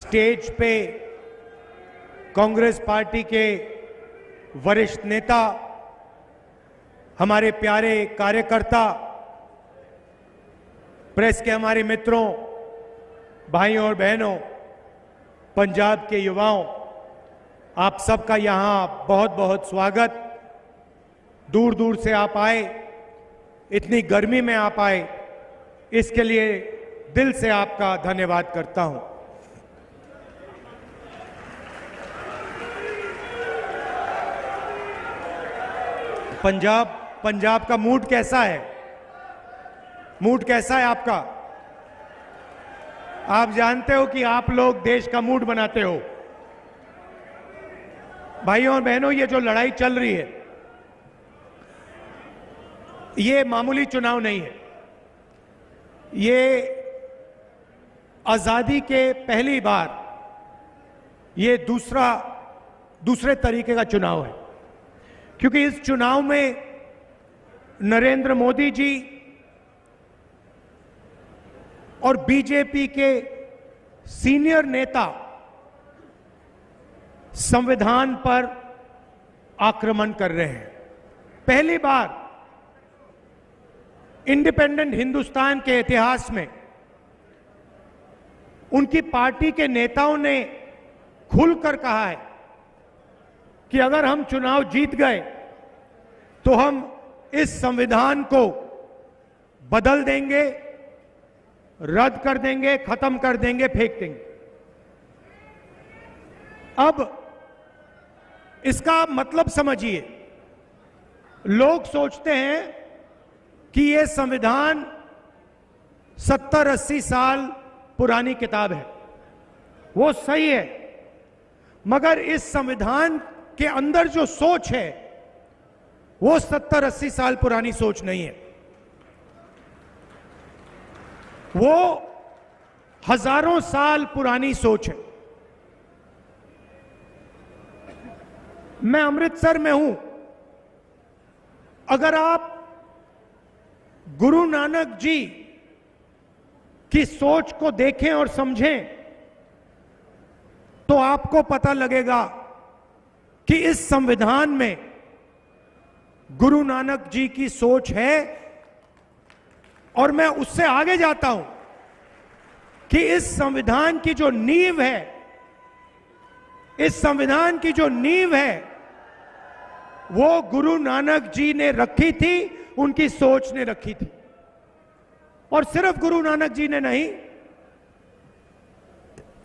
Stage पे Congress party के वरिष्ठ नेता, हमारे प्यारे कार्यकर्ता, प्रेस के हमारे मित्रों, भाइयों और बहनों, पंजाब के युवाओं, आप सबका यहां बहुत बहुत स्वागत। दूर दूर से आप आए, इतनी गर्मी में आप आए, इसके लिए दिल से आपका धन्यवाद करता हूं। पंजाब का मूड कैसा है? मूड कैसा है आपका? आप जानते हो कि आप लोग देश का मूड बनाते हो। भाइयों और बहनों, ये जो लड़ाई चल रही है, ये मामूली चुनाव नहीं है। ये आजादी के पहली बार ये दूसरे तरीके का चुनाव है, क्योंकि इस चुनाव में नरेंद्र मोदी जी और बीजेपी के सीनियर नेता संविधान पर आक्रमण कर रहे हैं। पहली बार इंडिपेंडेंट हिंदुस्तान के इतिहास में उनकी पार्टी के नेताओं ने खुलकर कहा है कि अगर हम चुनाव जीत गए तो हम इस संविधान को बदल देंगे, रद्द कर देंगे, खत्म कर देंगे, फेंक देंगे। अब इसका मतलब समझिए। लोग सोचते हैं कि यह संविधान 70-80 साल पुरानी किताब है। वो सही है, मगर इस संविधान के अंदर जो सोच है वो 70-80 साल पुरानी सोच नहीं है। वो हजारों साल पुरानी सोच है। मैं अमृतसर में हूं। अगर आप गुरु नानक जी की सोच को देखें और समझें तो आपको पता लगेगा कि इस संविधान में गुरु नानक जी की सोच है। और मैं उससे आगे जाता हूं कि इस संविधान की जो नींव है, इस संविधान की जो नींव है वो गुरु नानक जी ने रखी थी, उनकी सोच ने रखी थी। और सिर्फ गुरु नानक जी ने नहीं,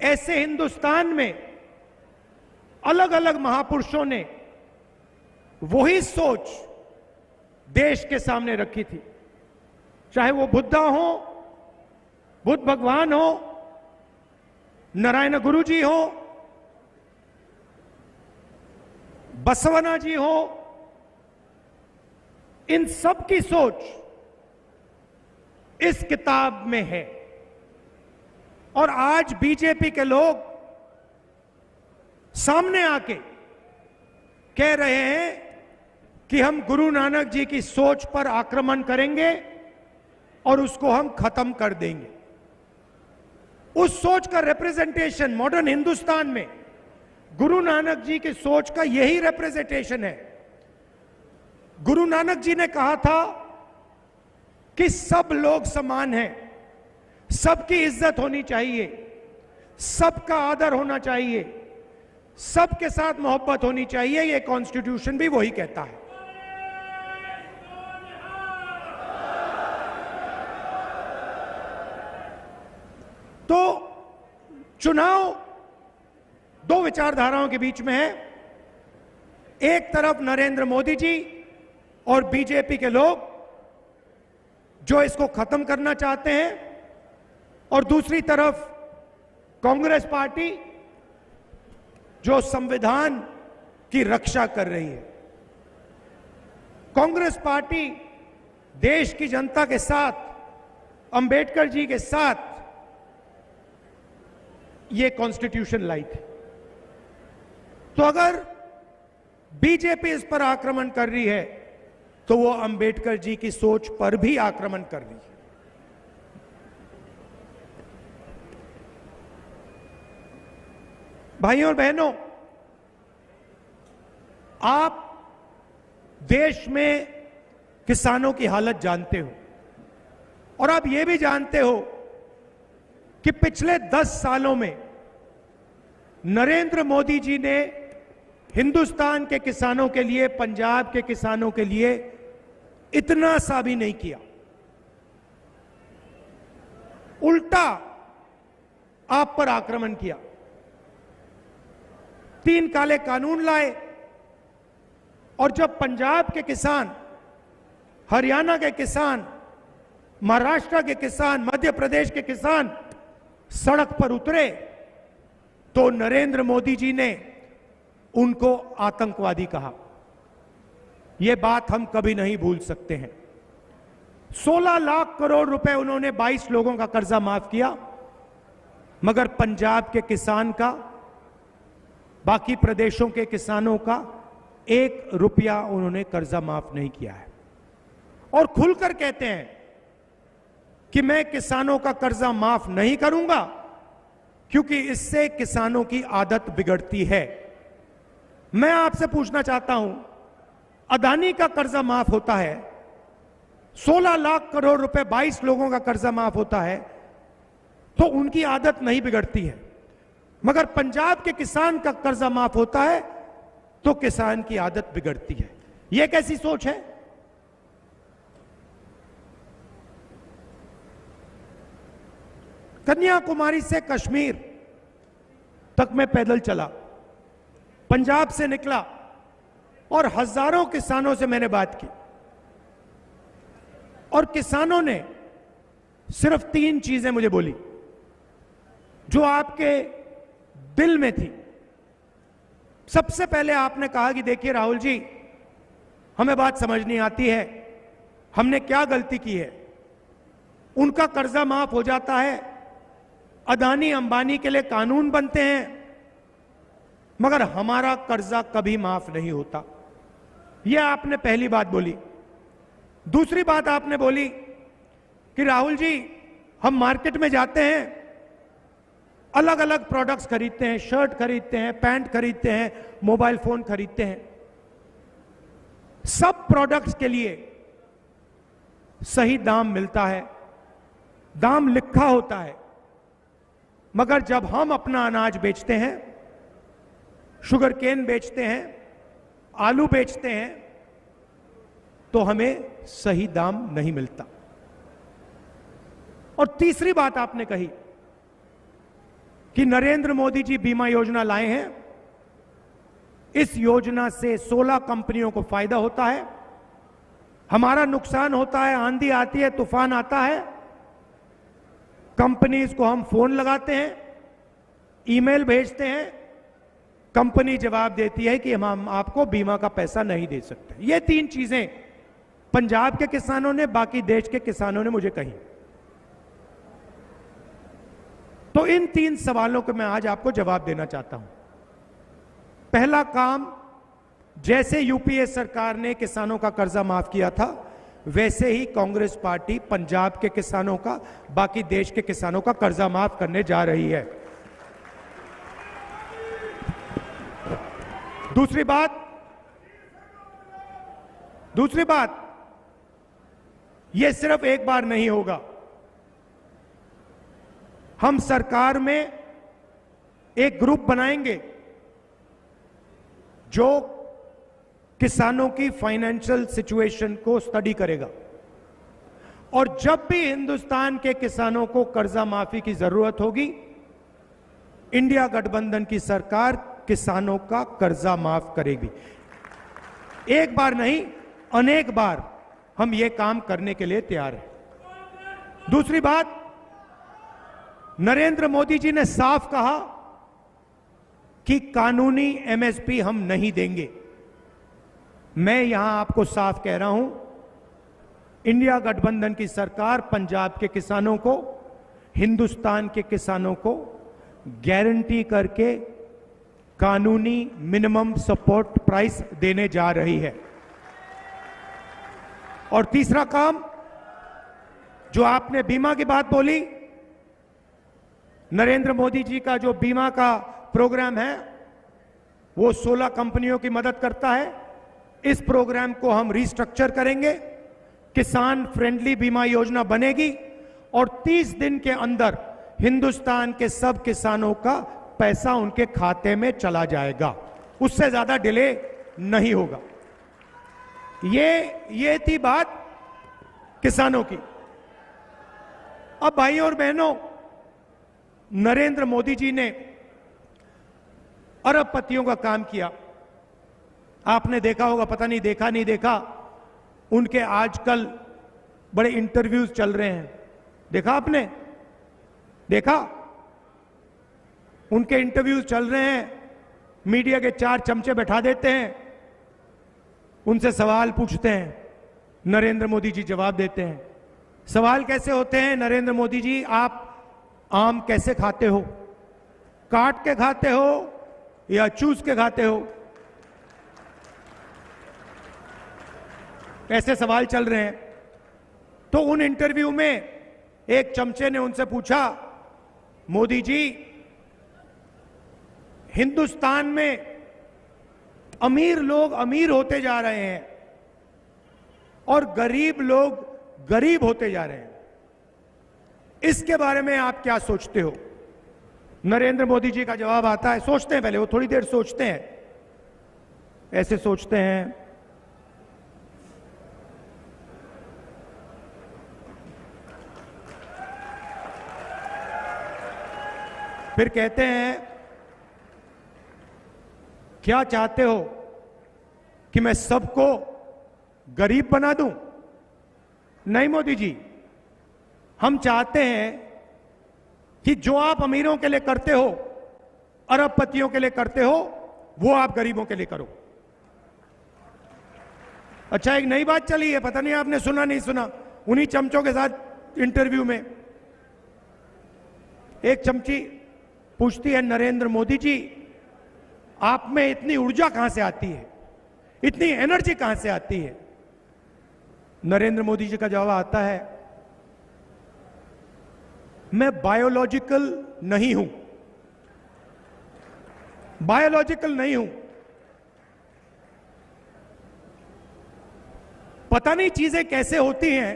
ऐसे हिंदुस्तान में अलग अलग महापुरुषों ने वही सोच देश के सामने रखी थी। चाहे वो बुद्धा हो, बुद्ध भगवान हो, नारायण गुरु जी हो, बसवना जी हो, इन सब की सोच इस किताब में है। और आज बीजेपी के लोग सामने आके कह रहे हैं कि हम गुरु नानक जी की सोच पर आक्रमण करेंगे और उसको हम खत्म कर देंगे। उस सोच का रिप्रेजेंटेशन मॉडर्न हिंदुस्तान में गुरु नानक जी की सोच का यही रिप्रेजेंटेशन है। गुरु नानक जी ने कहा था कि सब लोग समान हैं, सबकी इज्जत होनी चाहिए, सबका आदर होना चाहिए, सबके साथ मोहब्बत होनी चाहिए। यह कॉन्स्टिट्यूशन भी वही कहता है। तो चुनाव दो विचारधाराओं के बीच में है। एक तरफ नरेंद्र मोदी जी और बीजेपी के लोग जो इसको खत्म करना चाहते हैं, और दूसरी तरफ कांग्रेस पार्टी जो संविधान की रक्षा कर रही है। कांग्रेस पार्टी देश की जनता के साथ, अंबेडकर जी के साथ ये कॉन्स्टिट्यूशन लाई थी। तो अगर बीजेपी इस पर आक्रमण कर रही है तो वो अंबेडकर जी की सोच पर भी आक्रमण कर रही है। भाइयों और बहनों, आप देश में किसानों की हालत जानते हो और आप ये भी जानते हो कि पिछले 10 सालों में नरेंद्र मोदी जी ने हिंदुस्तान के किसानों के लिए, पंजाब के किसानों के लिए इतना सा भी नहीं किया। उल्टा आप पर आक्रमण किया। 3 काले कानून लाए और जब पंजाब के किसान, हरियाणा के किसान, महाराष्ट्र के किसान, मध्य प्रदेश के किसान सड़क पर उतरे तो नरेंद्र मोदी जी ने उनको आतंकवादी कहा। यह बात हम कभी नहीं भूल सकते हैं। 16 लाख करोड़ रुपए उन्होंने 22 लोगों का कर्जा माफ किया, मगर पंजाब के किसान का, बाकी प्रदेशों के किसानों का 1 रुपया उन्होंने कर्जा माफ नहीं किया है। और खुलकर कहते हैं कि मैं किसानों का कर्जा माफ नहीं करूंगा क्योंकि इससे किसानों की आदत बिगड़ती है। मैं आपसे पूछना चाहता हूं, अदानी का कर्जा माफ होता है, 16 लाख करोड़ रुपए 22 लोगों का कर्जा माफ होता है, तो उनकी आदत नहीं बिगड़ती है, मगर पंजाब के किसान का कर्जा माफ होता है तो किसान की आदत बिगड़ती है। यह कैसी सोच है? कन्याकुमारी से कश्मीर तक मैं पैदल चला, पंजाब से निकला और हजारों किसानों से मैंने बात की और किसानों ने सिर्फ 3 चीजें मुझे बोली जो आपके दिल में थी। सबसे पहले आपने कहा कि देखिए राहुल जी, हमें बात समझ नहीं आती है, हमने क्या गलती की है। उनका कर्जा माफ हो जाता है, अदानी अंबानी के लिए कानून बनते हैं, मगर हमारा कर्जा कभी माफ नहीं होता। यह आपने पहली बात बोली। दूसरी बात आपने बोली कि राहुल जी, हम मार्केट में जाते हैं, अलग अलग प्रोडक्ट्स खरीदते हैं, शर्ट खरीदते हैं, पैंट खरीदते हैं, मोबाइल फोन खरीदते हैं। सब प्रोडक्ट्स के लिए सही दाम मिलता है, दाम लिखा होता है, मगर जब हम अपना अनाज बेचते हैं, शुगर केन बेचते हैं, आलू बेचते हैं, तो हमें सही दाम नहीं मिलता। और तीसरी बात आपने कही कि नरेंद्र मोदी जी बीमा योजना लाए हैं, इस योजना से 16 कंपनियों को फायदा होता है, हमारा नुकसान होता है, आंधी आती है, तूफान आता है, कंपनीज को हम फोन लगाते हैं, ईमेल भेजते हैं, कंपनी जवाब देती है कि हम आपको बीमा का पैसा नहीं दे सकते। ये 3 चीजें पंजाब के किसानों ने, बाकी देश के किसानों ने मुझे कही। तो इन 3 सवालों को मैं आज आपको जवाब देना चाहता हूं। पहला काम, जैसे यूपीए सरकार ने किसानों का कर्जा माफ किया था, वैसे ही कांग्रेस पार्टी पंजाब के किसानों का, बाकी देश के किसानों का कर्जा माफ करने जा रही है। दूसरी बात, यह सिर्फ एक बार नहीं होगा। हम सरकार में एक ग्रुप बनाएंगे जो किसानों की फाइनेंशियल सिचुएशन को स्टडी करेगा, और जब भी हिंदुस्तान के किसानों को कर्जा माफी की जरूरत होगी, इंडिया गठबंधन की सरकार किसानों का कर्जा माफ करेगी। एक बार नहीं, अनेक बार हम ये काम करने के लिए तैयार हैं। दूसरी बात, नरेंद्र मोदी जी ने साफ कहा कि कानूनी एमएसपी हम नहीं देंगे। मैं यहां आपको साफ कह रहा हूं, इंडिया गठबंधन की सरकार पंजाब के किसानों को, हिंदुस्तान के किसानों को गारंटी करके कानूनी मिनिमम सपोर्ट प्राइस देने जा रही है। और तीसरा काम, जो आपने बीमा की बात बोली, नरेंद्र मोदी जी का जो बीमा का प्रोग्राम है वो 16 कंपनियों की मदद करता है। इस प्रोग्राम को हम रिस्ट्रक्चर करेंगे, किसान फ्रेंडली बीमा योजना बनेगी और 30 दिन के अंदर हिंदुस्तान के सब किसानों का पैसा उनके खाते में चला जाएगा, उससे ज्यादा डिले नहीं होगा। ये थी बात किसानों की। अब भाइयों और बहनों, नरेंद्र मोदी जी ने अरबपतियों का काम किया। आपने देखा होगा, पता नहीं देखा नहीं देखा, उनके आजकल बड़े इंटरव्यूज चल रहे हैं। देखा आपने? देखा? उनके इंटरव्यूज चल रहे हैं, मीडिया के 4 चमचे बैठा देते हैं, उनसे सवाल पूछते हैं, नरेंद्र मोदी जी जवाब देते हैं। सवाल कैसे होते हैं? नरेंद्र मोदी जी, आप आम कैसे खाते हो? काट के खाते हो या चूस के खाते हो? ऐसे सवाल चल रहे हैं। तो उन इंटरव्यू में एक चमचे ने उनसे पूछा, मोदी जी, हिंदुस्तान में अमीर लोग अमीर होते जा रहे हैं और गरीब लोग गरीब होते जा रहे हैं, इसके बारे में आप क्या सोचते हो? नरेंद्र मोदी जी का जवाब आता है, सोचते हैं पहले, वो थोड़ी देर सोचते हैं, ऐसे सोचते हैं, फिर कहते हैं, क्या चाहते हो कि मैं सबको गरीब बना दूं? नहीं मोदी जी, हम चाहते हैं कि जो आप अमीरों के लिए करते हो, अरबपतियों के लिए करते हो, वो आप गरीबों के लिए करो। अच्छा, एक नई बात चली है, पता नहीं आपने सुना नहीं सुना, उन्हीं चमचों के साथ इंटरव्यू में एक चमची पूछती है, नरेंद्र मोदी जी, आप में इतनी ऊर्जा कहां से आती है, इतनी एनर्जी कहां से आती है? नरेंद्र मोदी जी का जवाब आता है, मैं बायोलॉजिकल नहीं हूं, बायोलॉजिकल नहीं हूं, पता नहीं चीजें कैसे होती हैं,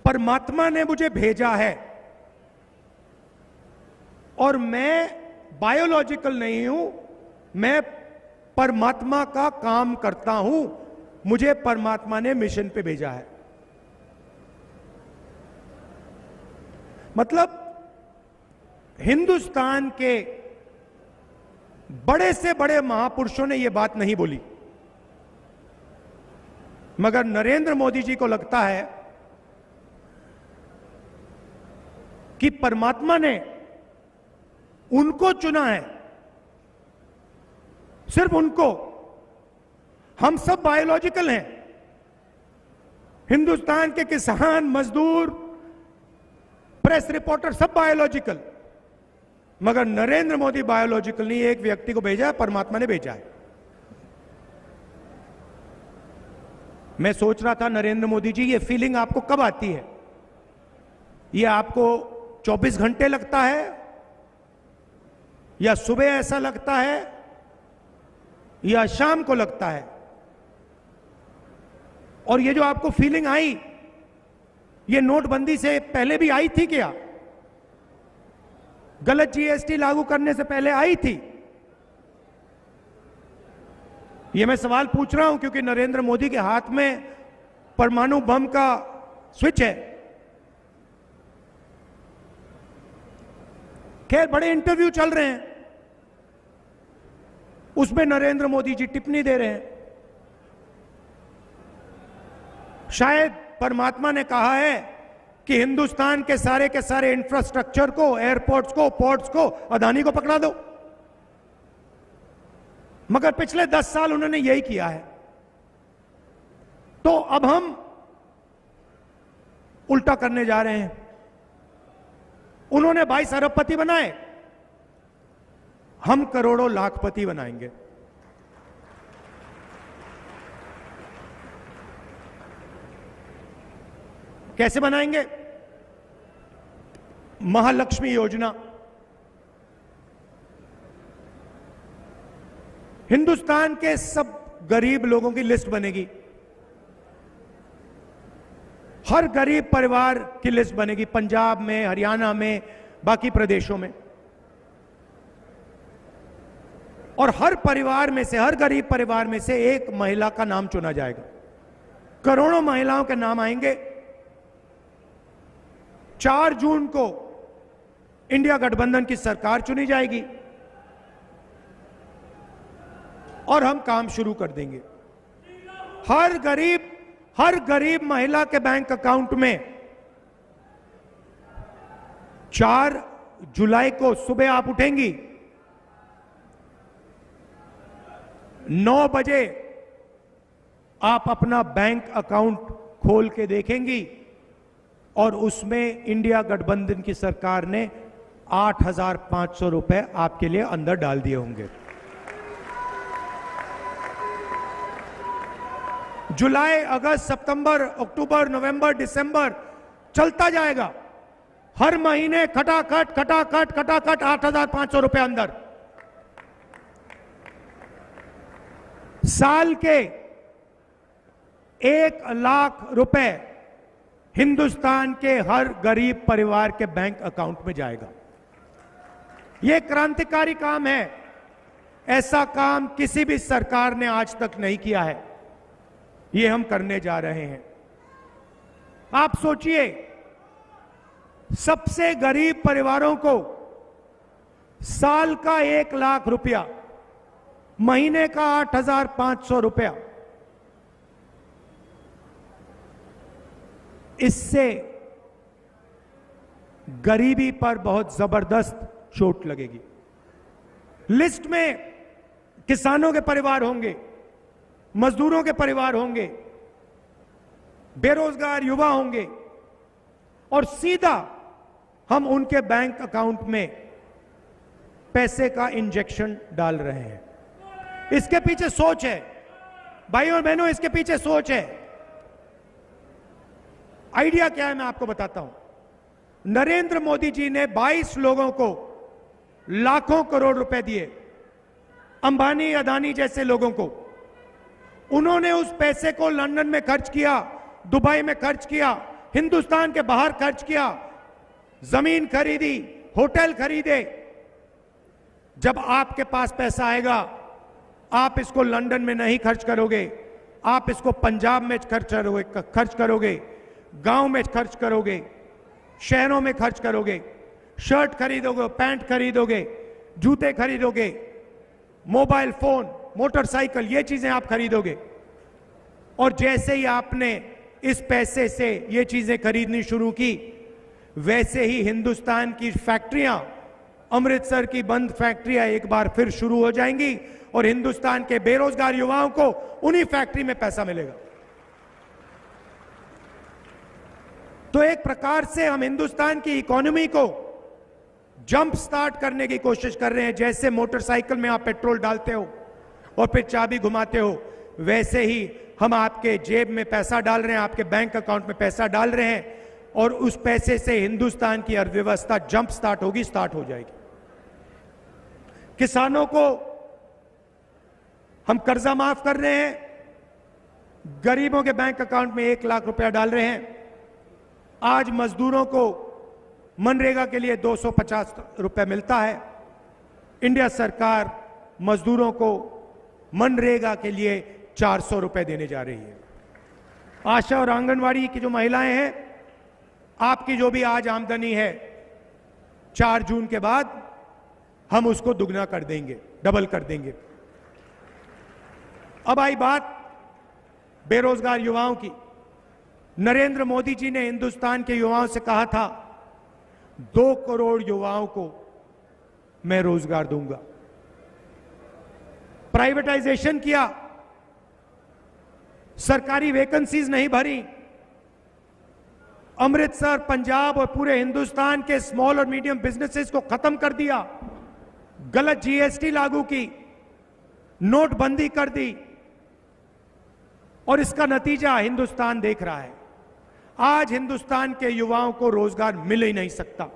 परमात्मा ने मुझे भेजा है और मैं बायोलॉजिकल नहीं हूं, मैं परमात्मा का काम करता हूं, मुझे परमात्मा ने मिशन पे भेजा है। मतलब हिंदुस्तान के बड़े से बड़े महापुरुषों ने यह बात नहीं बोली, मगर नरेंद्र मोदी जी को लगता है कि परमात्मा ने उनको चुना है, सिर्फ उनको। हम सब बायोलॉजिकल हैं, हिंदुस्तान के किसान, मजदूर, प्रेस रिपोर्टर सब बायोलॉजिकल, मगर नरेंद्र मोदी बायोलॉजिकल नहीं, एक व्यक्ति को भेजा है, परमात्मा ने भेजा है। मैं सोच रहा था, नरेंद्र मोदी जी, ये फीलिंग आपको कब आती है? ये आपको 24 घंटे लगता है या सुबह ऐसा लगता है या शाम को लगता है? और ये जो आपको फीलिंग आई, ये नोटबंदी से पहले भी आई थी क्या? गलत जीएसटी लागू करने से पहले आई थी? ये मैं सवाल पूछ रहा हूं क्योंकि नरेंद्र मोदी के हाथ में परमाणु बम का स्विच है। खैर, बड़े इंटरव्यू चल रहे हैं, उसमें नरेंद्र मोदी जी टिप्पणी दे रहे हैं। शायद परमात्मा ने कहा है कि हिंदुस्तान के सारे इंफ्रास्ट्रक्चर को, एयरपोर्ट्स को, पोर्ट्स को अदानी को पकड़ा दो, मगर पिछले 10 साल उन्होंने यही किया है। तो अब हम उल्टा करने जा रहे हैं। उन्होंने 22 अरबपति बनाए, हम करोड़ों लाखपति बनाएंगे। कैसे बनाएंगे? महालक्ष्मी योजना, हिंदुस्तान के सब गरीब लोगों की लिस्ट बनेगी, हर गरीब परिवार की लिस्ट बनेगी, पंजाब में, हरियाणा में, बाकी प्रदेशों में। और हर परिवार में से, हर गरीब परिवार में से एक महिला का नाम चुना जाएगा। करोड़ों महिलाओं के नाम आएंगे। 4 जून को इंडिया गठबंधन की सरकार चुनी जाएगी और हम काम शुरू कर देंगे। हर गरीब महिला के बैंक अकाउंट में 4 जुलाई को सुबह आप उठेंगी, 9 बजे आप अपना बैंक अकाउंट खोल के देखेंगी और उसमें इंडिया गठबंधन की सरकार ने 8,500 रुपए आपके लिए अंदर डाल दिए होंगे। जुलाई, अगस्त, सितंबर, अक्टूबर, नवंबर, दिसंबर चलता जाएगा। हर महीने खटाखट 8,500 रुपए अंदर। साल के 1 लाख रुपए हिंदुस्तान के हर गरीब परिवार के बैंक अकाउंट में जाएगा। यह क्रांतिकारी काम है। ऐसा काम किसी भी सरकार ने आज तक नहीं किया है। ये हम करने जा रहे हैं। आप सोचिए, सबसे गरीब परिवारों को साल का 1 लाख रुपया, महीने का 8,500 रुपया, इससे गरीबी पर बहुत जबरदस्त चोट लगेगी। लिस्ट में किसानों के परिवार होंगे, मजदूरों के परिवार होंगे, बेरोजगार युवा होंगे और सीधा हम उनके बैंक अकाउंट में पैसे का इंजेक्शन डाल रहे हैं। इसके पीछे सोच है भाइयों और बहनों, इसके पीछे सोच है। आइडिया क्या है मैं आपको बताता हूं। नरेंद्र मोदी जी ने 22 लोगों को लाखों करोड़ रुपए दिए, अंबानी, अदानी जैसे लोगों को। उन्होंने उस पैसे को लंदन में खर्च किया, दुबई में खर्च किया, हिंदुस्तान के बाहर खर्च किया, जमीन खरीदी, होटल खरीदे। जब आपके पास पैसा आएगा, आप इसको लंदन में नहीं खर्च करोगे, आप इसको पंजाब में खर्च करोगे, गांव में खर्च करोगे, शहरों में खर्च करोगे, शर्ट खरीदोगे, पैंट खरीदोगे, जूते खरीदोगे, मोबाइल फोन, मोटरसाइकिल, ये चीजें आप खरीदोगे। और जैसे ही आपने इस पैसे से ये चीजें खरीदनी शुरू की, वैसे ही हिंदुस्तान की फैक्ट्रियां, अमृतसर की बंद फैक्ट्रियां एक बार फिर शुरू हो जाएंगी और हिंदुस्तान के बेरोजगार युवाओं को उन्हीं फैक्ट्री में पैसा मिलेगा। तो एक प्रकार से हम हिंदुस्तान की इकोनॉमी को जंप स्टार्ट करने की कोशिश कर रहे हैं। जैसे मोटरसाइकिल में आप पेट्रोल डालते हो और फिर चाबी घुमाते हो, वैसे ही हम आपके जेब में पैसा डाल रहे हैं, आपके बैंक अकाउंट में पैसा डाल रहे हैं और उस पैसे से हिंदुस्तान की अर्थव्यवस्था जंप स्टार्ट होगी, स्टार्ट हो जाएगी। किसानों को हम कर्जा माफ कर रहे हैं, गरीबों के बैंक अकाउंट में 1 लाख रुपया डाल रहे हैं। आज मजदूरों को मनरेगा के लिए 250 रुपए मिलता है। इंडिया सरकार मजदूरों को मनरेगा के लिए 400 रुपए देने जा रही है। आशा और आंगनवाड़ी की जो महिलाएं हैं, आपकी जो भी आज आमदनी है, 4 जून के बाद हम उसको दुगना कर देंगे, डबल कर देंगे। अब आई बात बेरोजगार युवाओं की। नरेंद्र मोदी जी ने हिंदुस्तान के युवाओं से कहा था, 2 करोड़ युवाओं को मैं रोजगार दूंगा। प्राइवेटाइजेशन किया, सरकारी वैकेंसीज नहीं भरी, अमृतसर, पंजाब और पूरे हिंदुस्तान के स्मॉल और मीडियम बिजनेसेस को खत्म कर दिया, गलत जीएसटी लागू की, नोटबंदी कर दी और इसका नतीजा हिंदुस्तान देख रहा है। आज हिंदुस्तान के युवाओं को रोजगार मिल ही नहीं सकता।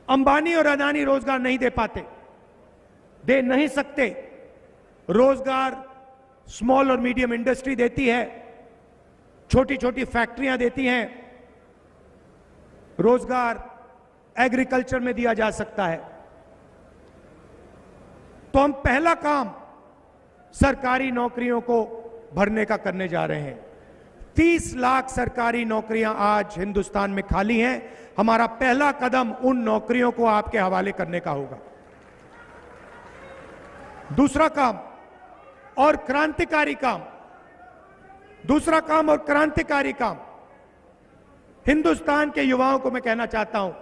अंबानी और अदानी रोजगार नहीं दे पाते, दे नहीं सकते। रोजगार स्मॉल और मीडियम इंडस्ट्री देती है, छोटी छोटी फैक्ट्रियां देती हैं, रोजगार एग्रीकल्चर में दिया जा सकता है। तो हम पहला काम सरकारी नौकरियों को भरने का करने जा रहे हैं। 30 लाख सरकारी नौकरियां आज हिंदुस्तान में खाली हैं। हमारा पहला कदम उन नौकरियों को आपके हवाले करने का होगा। दूसरा काम और क्रांतिकारी काम, दूसरा काम और क्रांतिकारी काम, हिंदुस्तान के युवाओं को मैं कहना चाहता हूं,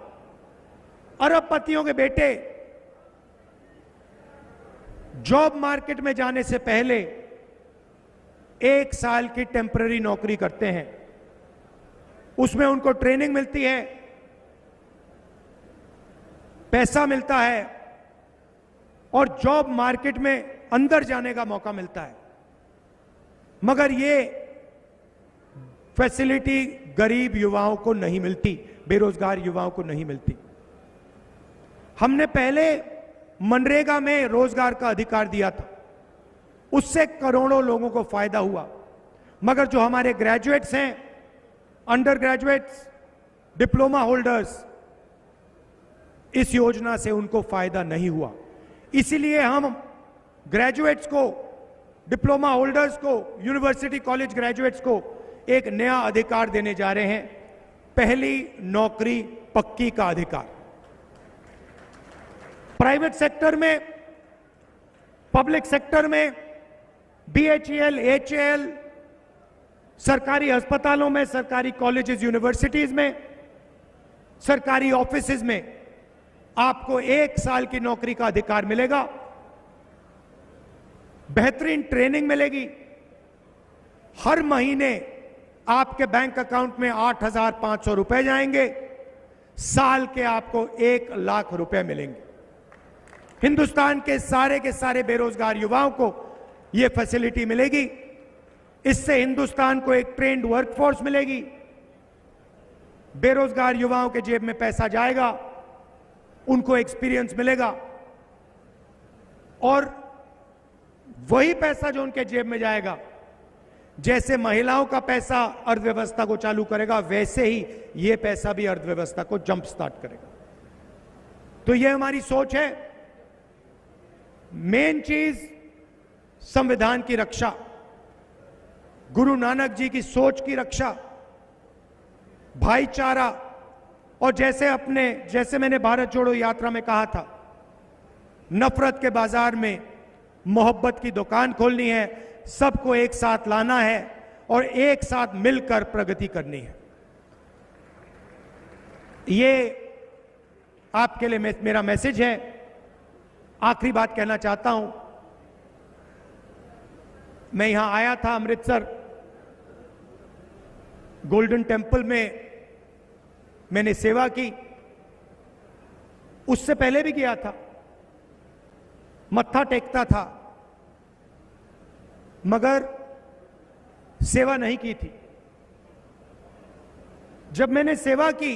अरबपतियों के बेटे जॉब मार्केट में जाने से पहले 1 साल की टेम्पररी नौकरी करते हैं। उसमें उनको ट्रेनिंग मिलती है, पैसा मिलता है और जॉब मार्केट में अंदर जाने का मौका मिलता है। मगर ये फैसिलिटी गरीब युवाओं को नहीं मिलती, बेरोजगार युवाओं को नहीं मिलती। हमने पहले मनरेगा में रोजगार का अधिकार दिया था, उससे करोड़ों लोगों को फायदा हुआ। मगर जो हमारे ग्रेजुएट्स हैं, अंडर ग्रेजुएट्स, डिप्लोमा होल्डर्स, इस योजना से उनको फायदा नहीं हुआ। इसीलिए हम ग्रेजुएट्स को, डिप्लोमा होल्डर्स को, यूनिवर्सिटी कॉलेज ग्रेजुएट्स को एक नया अधिकार देने जा रहे हैं, पहली नौकरी पक्की का अधिकार। प्राइवेट सेक्टर में, पब्लिक सेक्टर में, बीएचईएल, एचएएल, सरकारी अस्पतालों में, सरकारी कॉलेजेस, यूनिवर्सिटीज में, सरकारी ऑफिसेज में आपको 1 साल की नौकरी का अधिकार मिलेगा। बेहतरीन ट्रेनिंग मिलेगी। हर महीने आपके बैंक अकाउंट में 8,500 रुपए जाएंगे, साल के आपको 1 लाख रुपए मिलेंगे। हिंदुस्तान के सारे बेरोजगार युवाओं को यह फैसिलिटी मिलेगी। इससे हिंदुस्तान को एक ट्रेंड वर्कफोर्स मिलेगी। बेरोजगार युवाओं के जेब में पैसा जाएगा, उनको एक्सपीरियंस मिलेगा और वही पैसा जो उनके जेब में जाएगा, जैसे महिलाओं का पैसा अर्थव्यवस्था को चालू करेगा, वैसे ही यह पैसा भी अर्थव्यवस्था को जंप स्टार्ट करेगा। तो यह हमारी सोच है। मेन चीज संविधान की रक्षा, गुरु नानक जी की सोच की रक्षा, भाईचारा और जैसे मैंने भारत जोड़ो यात्रा में कहा था, नफरत के बाजार में मोहब्बत की दुकान खोलनी है, सबको एक साथ लाना है और एक साथ मिलकर प्रगति करनी है। ये आपके लिए मेरा मैसेज है। आखिरी बात कहना चाहता हूं, मैं यहां आया था अमृतसर, गोल्डन टेम्पल में मैंने सेवा की। उससे पहले भी गया था, मत्था टेकता था, मगर सेवा नहीं की थी। जब मैंने सेवा की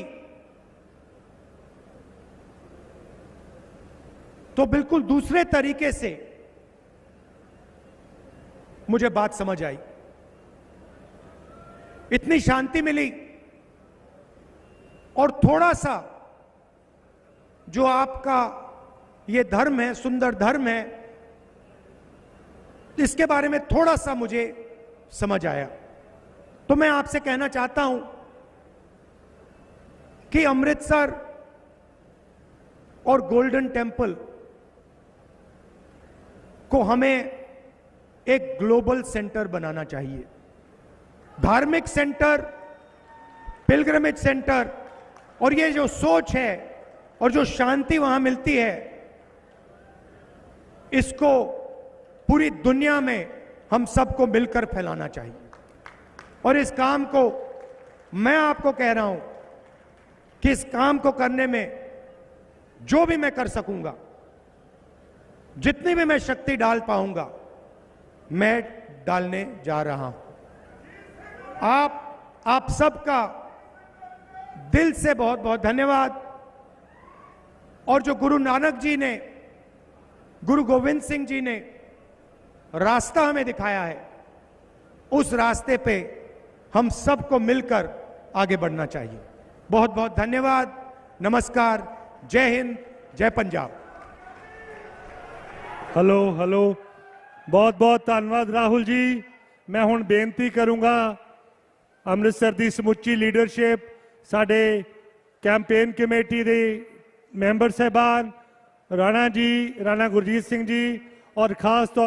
तो बिल्कुल दूसरे तरीके से मुझे बात समझ आई, इतनी शांति मिली और थोड़ा सा जो आपका ये धर्म है, सुंदर धर्म है, इसके बारे में थोड़ा सा मुझे समझ आया। तो मैं आपसे कहना चाहता हूं कि अमृतसर और गोल्डन टेम्पल को हमें एक ग्लोबल सेंटर बनाना चाहिए। धार्मिक सेंटर, पिलग्रिमेज सेंटर, और ये जो सोच है और जो शांति वहां मिलती है, इसको पूरी दुनिया में हम सबको मिलकर फैलाना चाहिए। और इस काम को मैं आपको कह रहा हूं कि इस काम को करने में जो भी मैं कर सकूंगा, जितनी भी मैं शक्ति डाल पाऊंगा, मैं डालने जा रहा हूं। आप सबका दिल से बहुत बहुत धन्यवाद। और जो गुरु नानक जी ने, गुरु गोविंद सिंह जी ने रास्ता हमें दिखाया है, उस रास्ते पे हम सबको मिलकर आगे बढ़ना चाहिए। बहुत बहुत धन्यवाद। नमस्कार। जय हिंद, जय पंजाब। हेलो हेलो, बहुत बहुत धन्यवाद राहुल जी। मैं हुण बेनती करूंगा अमृतसर की समुची लीडरशिप, साडे कैंपेन कमेटी के मैंबर साहबान, राणा जी, राणा गुरजीत सिंह जी और खास तौर